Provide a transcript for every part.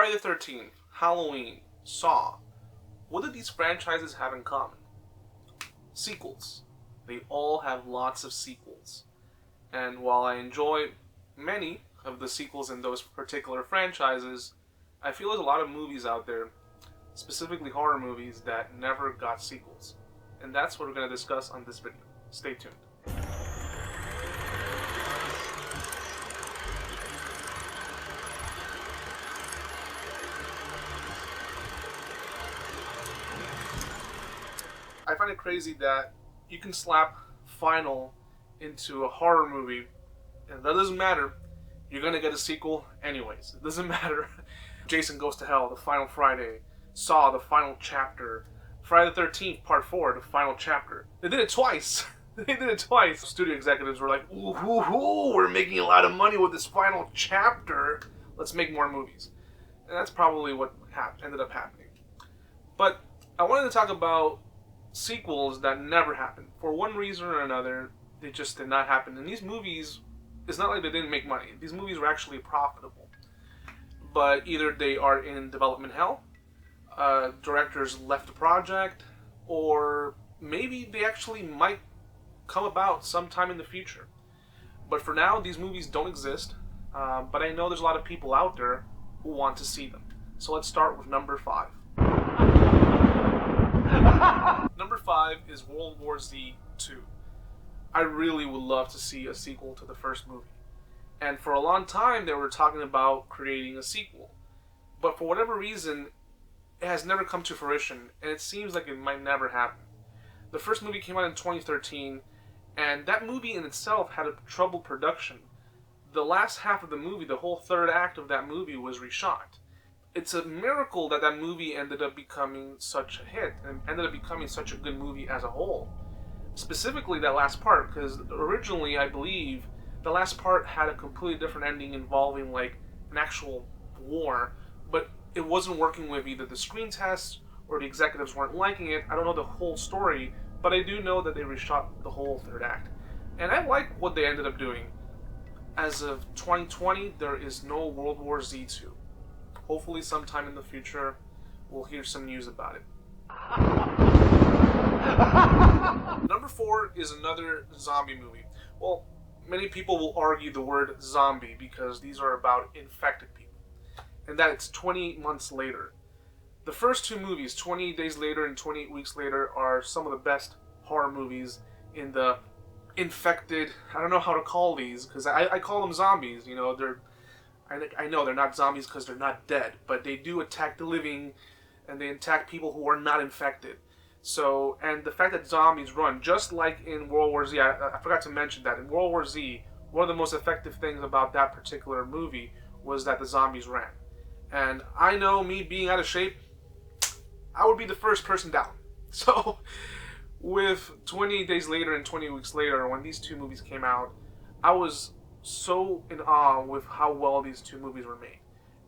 Friday the 13th, Halloween, Saw. What do these franchises have in common? Sequels. They all have lots of sequels. And while I enjoy many of the sequels in those particular franchises, I feel there's a lot of movies out there, specifically horror movies, that never got sequels. And that's what we're going to discuss on this video. Stay tuned. I find it crazy that you can slap final into a horror movie, and that doesn't matter. You're going to get a sequel anyways. It doesn't matter. Jason Goes to Hell, The Final Friday. Saw, The Final Chapter. Friday the 13th, Part 4, The Final Chapter. They did it twice. They did it twice. Studio executives were like, ooh, we're making a lot of money with this final chapter. Let's make more movies. And that's probably what ended up happening. But I wanted to talk about sequels that never happened. For one reason or another, they just did not happen. And these movies, it's not like they didn't make money. These movies were actually profitable. But either they are in development hell, directors left the project, or maybe they actually might come about sometime in the future. But for now, these movies don't exist. But I know there's a lot of people out there who want to see them. So let's start with number 5. Number 5 is World War Z 2. I really would love to see a sequel to the first movie. And for a long time, they were talking about creating a sequel. But for whatever reason, it has never come to fruition, and it seems like it might never happen. The first movie came out in 2013, and that movie in itself had a troubled production. The last half of the movie, the whole third act of that movie, was reshot. It's a miracle that that movie ended up becoming such a hit, and ended up becoming such a good movie as a whole. Specifically that last part, because originally, I believe, the last part had a completely different ending involving like an actual war, but it wasn't working with either the screen tests or the executives weren't liking it. I don't know the whole story, but I do know that they reshot the whole third act. And I like what they ended up doing. As of 2020, there is no World War Z 2. Hopefully sometime in the future, we'll hear some news about it. Number 4 is another zombie movie. Well, many people will argue the word zombie because these are about infected people. And that it's 28 months later. The first two movies, 28 Days Later and 28 Weeks Later, are some of the best horror movies in the infected, I don't know how to call these, because I call them zombies. You know, I know they're not zombies because they're not dead, but they do attack the living, and they attack people who are not infected. So, and the fact that zombies run, just like in World War Z, I forgot to mention that, in World War Z, one of the most effective things about that particular movie was that the zombies ran. And I know, me being out of shape, I would be the first person down. So, with 28 Days Later and 20 Weeks Later, when these two movies came out, I was so in awe with how well these two movies were made.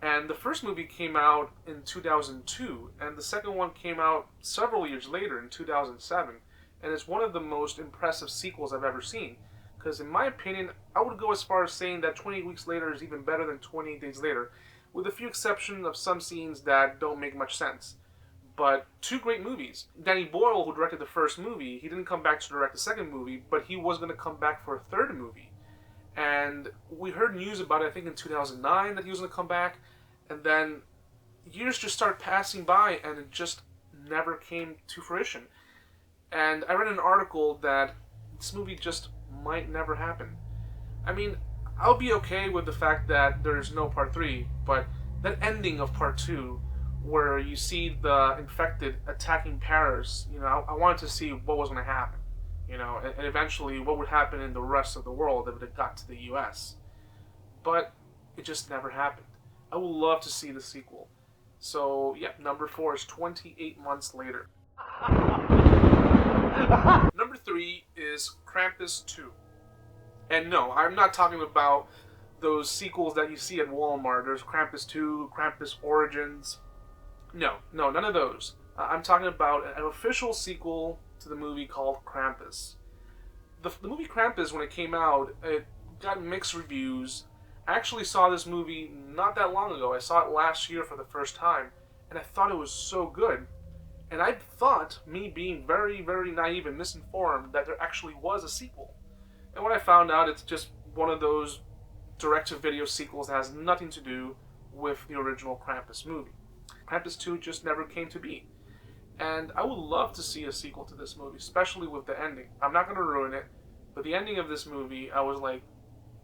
And the first movie came out in 2002, and the second one came out several years later in 2007, and it's one of the most impressive sequels I've ever seen. Because in my opinion, I would go as far as saying that 28 Weeks Later is even better than 28 Days Later, with a few exceptions of some scenes that don't make much sense. But two great movies. Danny Boyle, who directed the first movie, he didn't come back to direct the second movie, but he was going to come back for a third movie. And we heard news about it, I think in 2009, that he was going to come back. And then years just started passing by, and it just never came to fruition. And I read an article that this movie just might never happen. I mean, I'll be okay with the fact that there's no part 3, but that ending of part 2, where you see the infected attacking Paris, you know, I wanted to see what was going to happen. You know, and eventually what would happen in the rest of the world if it got to the US. But it just never happened. I would love to see the sequel. So, yeah, number 4 is 28 months later. Number 3 is Krampus 2. And no, I'm not talking about those sequels that you see at Walmart. There's Krampus 2, Krampus Origins. No, none of those. I'm talking about an official sequel to the movie called Krampus. The movie Krampus, when it came out, it got mixed reviews. I actually saw this movie not that long ago. I saw it last year for the first time, and I thought it was so good. And I thought, me being very, very naive and misinformed, that there actually was a sequel. And when I found out, it's just one of those direct-to-video sequels that has nothing to do with the original Krampus movie. Krampus 2 just never came to be. And I would love to see a sequel to this movie, especially with the ending. I'm not going to ruin it, but the ending of this movie, I was like,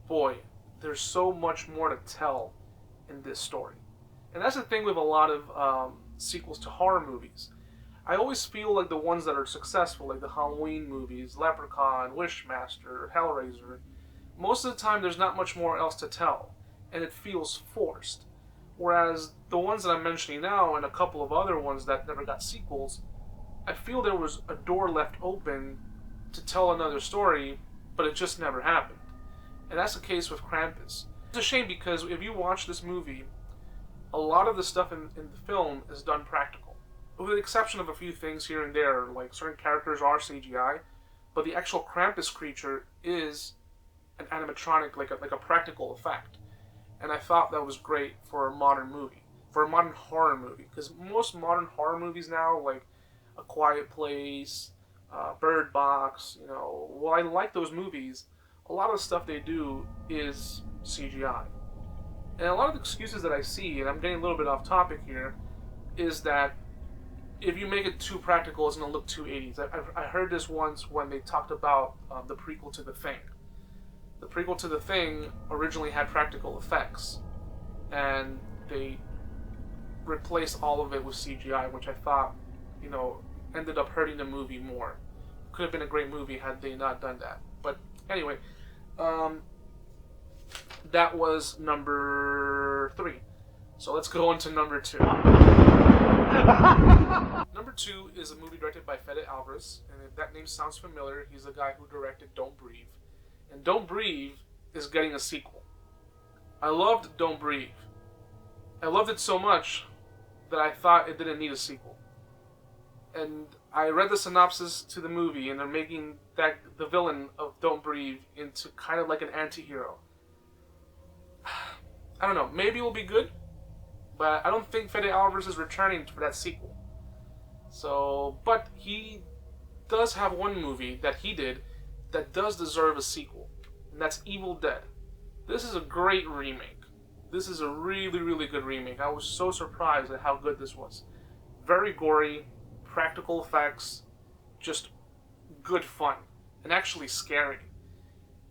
boy, there's so much more to tell in this story. And that's the thing with a lot of sequels to horror movies. I always feel like the ones that are successful, like the Halloween movies, Leprechaun, Wishmaster, Hellraiser, most of the time there's not much more else to tell, and it feels forced. Whereas the ones that I'm mentioning now, and a couple of other ones that never got sequels, I feel there was a door left open to tell another story, but it just never happened. And that's the case with Krampus. It's a shame because if you watch this movie, a lot of the stuff in the film is done practical. With the exception of a few things here and there, like certain characters are CGI, but the actual Krampus creature is an animatronic, like a practical effect. And I thought that was great for a modern movie, for a modern horror movie, because most modern horror movies now, like A Quiet Place, Bird Box, while I like those movies, a lot of the stuff they do is CGI. And a lot of the excuses that I see, and I'm getting a little bit off topic here, is that if you make it too practical, it's going to look too 80s. I heard this once when they talked about the prequel to The Thing. The prequel to The Thing originally had practical effects, and they replaced all of it with CGI, which I thought, ended up hurting the movie more. Could have been a great movie had they not done that. But anyway, that was number 3. So let's go on to number 2. Number 2 is a movie directed by Fede Alvarez, and if that name sounds familiar, he's the guy who directed Don't Breathe. And Don't Breathe is getting a sequel. I loved Don't Breathe. I loved it so much that I thought it didn't need a sequel. And I read the synopsis to the movie, and they're making the villain of Don't Breathe into kind of like an anti-hero. I don't know, maybe it will be good, but I don't think Fede Alvarez is returning for that sequel. But he does have one movie that he did that does deserve a sequel, and that's Evil Dead. This is a great remake. This is a really, really good remake. I was so surprised at how good this was. Very gory, practical effects, just good fun, and actually scary.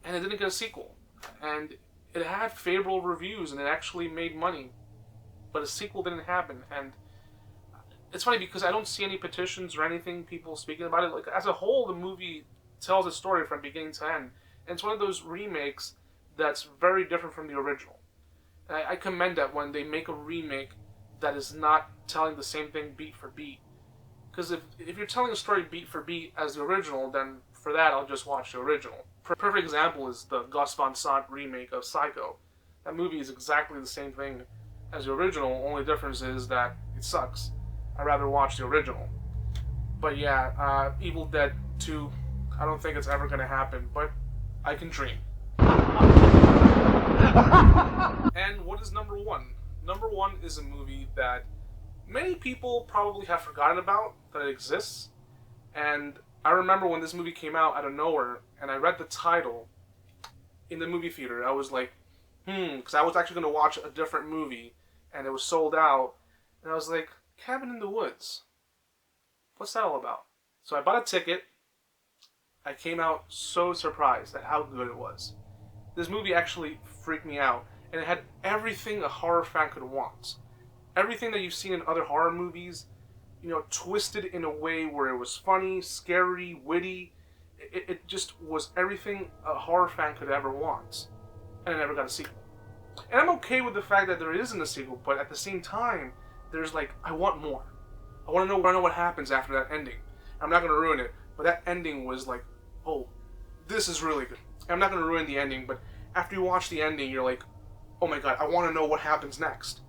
And it didn't get a sequel. And it had favorable reviews, and it actually made money. But a sequel didn't happen, and it's funny because I don't see any petitions or anything, people speaking about it. Like, as a whole, the movie tells a story from beginning to end. And it's one of those remakes that's very different from the original. And I commend that when they make a remake that is not telling the same thing beat for beat. Because if you're telling a story beat for beat as the original, then for that I'll just watch the original. A perfect example is the Gus Van Sant remake of Psycho. That movie is exactly the same thing as the original, only difference is that it sucks. I'd rather watch the original. But yeah, Evil Dead 2, I don't think it's ever going to happen, but I can dream. And what is number 1? Number 1 is a movie that many people probably have forgotten about, that it exists. And I remember when this movie came out of nowhere, and I read the title in the movie theater, I was like, because I was actually going to watch a different movie, and it was sold out, and I was like, Cabin in the Woods. What's that all about? So I bought a ticket. I came out so surprised at how good it was. This movie actually freaked me out, and it had everything a horror fan could want. Everything that you've seen in other horror movies, twisted in a way where it was funny, scary, witty. It just was everything a horror fan could ever want. And it never got a sequel. And I'm okay with the fact that there isn't a sequel, but at the same time, there's like, I want more. I want to know what happens after that ending. I'm not going to ruin it, but that ending was like, oh, this is really good. And I'm not going to ruin the ending, but after you watch the ending, you're like, oh my god, I want to know what happens next.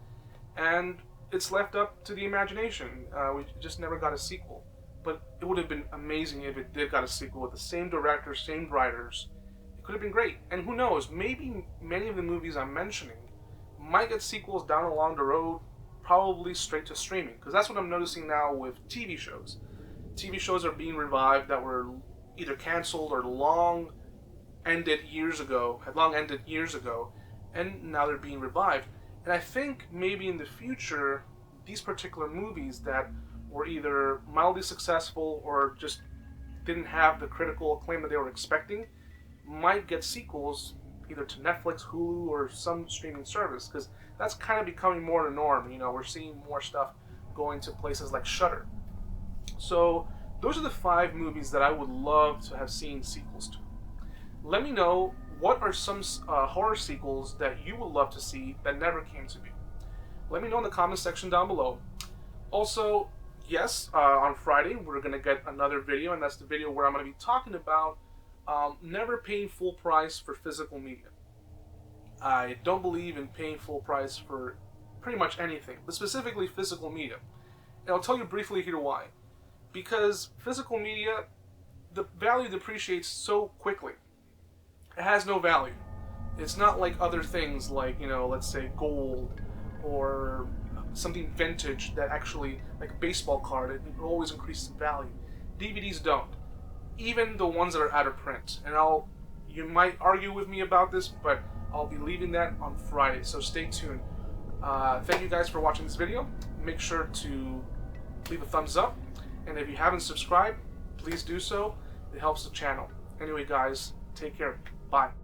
And it's left up to the imagination. We just never got a sequel. But it would have been amazing if it did got a sequel with the same director, same writers. It could have been great. And who knows, maybe many of the movies I'm mentioning might get sequels down along the road, probably straight to streaming. Because that's what I'm noticing now with TV shows. TV shows are being revived that were either canceled or had long ended years ago, and now they're being revived. And I think maybe in the future, these particular movies that were either mildly successful or just didn't have the critical acclaim that they were expecting might get sequels either to Netflix, Hulu, or some streaming service, because that's kind of becoming more the norm. You know, we're seeing more stuff going to places like Shudder. So those are the 5 movies that I would love to have seen sequels to. Let me know, what are some horror sequels that you would love to see that never came to be? Let me know in the comment section down below. Also, yes, on Friday we're going to get another video, and that's the video where I'm going to be talking about never paying full price for physical media. I don't believe in paying full price for pretty much anything, but specifically physical media. And I'll tell you briefly here why. Because physical media, the value depreciates so quickly. It has no value. It's not like other things like, let's say gold or something vintage that actually, like a baseball card, it always increases in value. DVDs don't. Even the ones that are out of print. And you might argue with me about this, but I'll be leaving that on Friday, so stay tuned. Thank you guys for watching this video. Make sure to leave a thumbs up, and if you haven't subscribed, please do so. It helps the channel. Anyway guys, take care. Bye.